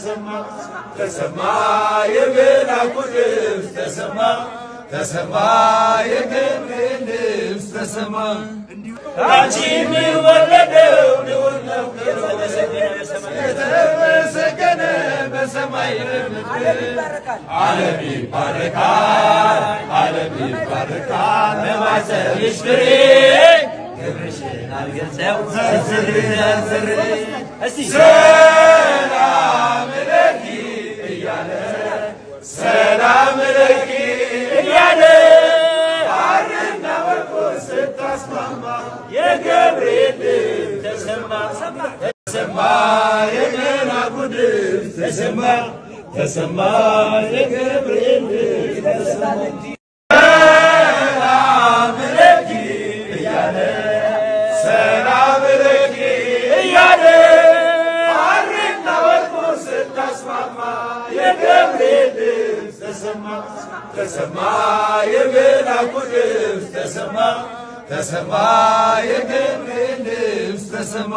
ተሰማ ተሰማ የመላኩ ድምፅ ተሰማ ተሰማ የገብርኤል ድምፅ ተሰማ አንቺ የሚወለደው ልዑል ነው የተመሰገነ በሰማይ በምድር ዓለም ይባረካል ዓለም ይባረካል በማኅፀንሽ ፍሬ ክብርሽን አልገልጸው ዘርዝር እስቲ ሰላም ለኪ እያለ ሰላም ለኪ እያለ ሐርና ወርቁን ስታስማማ የገብርኤል ድምፅ ተሰማ ተሰማ የመላኩ ድምፅ ተሰማ ተሰማ የገብርኤል ድምፅ ተሰማ ሰላም ለኪ እያለ ሰላም ለኪ እያለ ሐርና ወርቁን ስታስማማ የገብርኤል ድምፅ ተሰማ ተሰማ የመላኩ ድምፅ ተሰማ ተሰማ የገብርኤል ድምፅ ተሰማ